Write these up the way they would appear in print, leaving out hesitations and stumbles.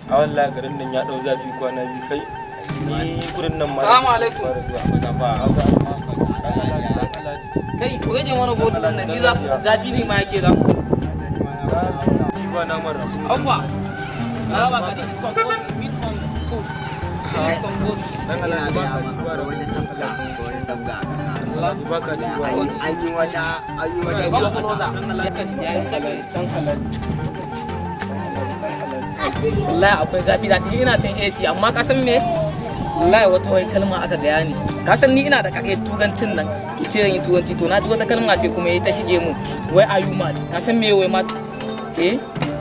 a wallahi garin nan ya dau zafi kwana biyu kai ni gurin nan ma assalamu alaikum kai ku rage mana bodin nan ni zafi ne ma yake zamu shi ba na mara akwa na ba ka dis compose meat on food compose dan Allah ba ka ci ba wani sabga a kasa ba ka ci ba an yi wata ba ku roda ya yi saga dan halal wallahi akwai zafi da ina cin AC amma ka san me wallahi wata wai kalma aka gaya ni ka san ni ina da kake turancin nan ce yin turanci to na ji wata kalma ce kuma yayi ta shige mu wai ayu mat ka san me wai mat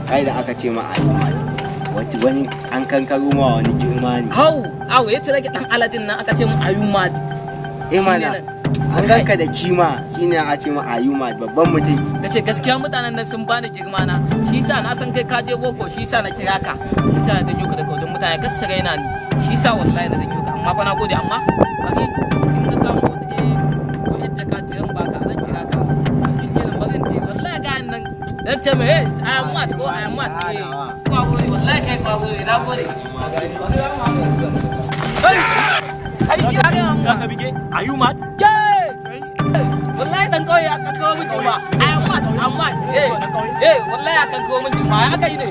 kai da aka ce ma ayu mat wani an kankaro ma wani girma ne hau yace rage dan aladin nan aka ce mu ayu mat mana an ganka da kima shine a ce ma ayu mat babban mutum kace gaskiya mutanen nan sun bani girma na shi yasa na san kai ka je boko shi yasa na kira ka shi yasa na janyo ka daga wajen mutane kasar raina ni shi yasa wallahi na janyo ka amma fa na gode amma bari in na samu wata ko yadda ka ce ran baka zan kira ka shi kenan bari ce wallahi ga nan dan ce me yes I am mad ko I am mad kwago wallahi kai kwago na gode ai ya ga za ka bige ayu mat wallahi dan kauye aka kawo min jima I am mad wallahi akan kawo min jima aka yi ne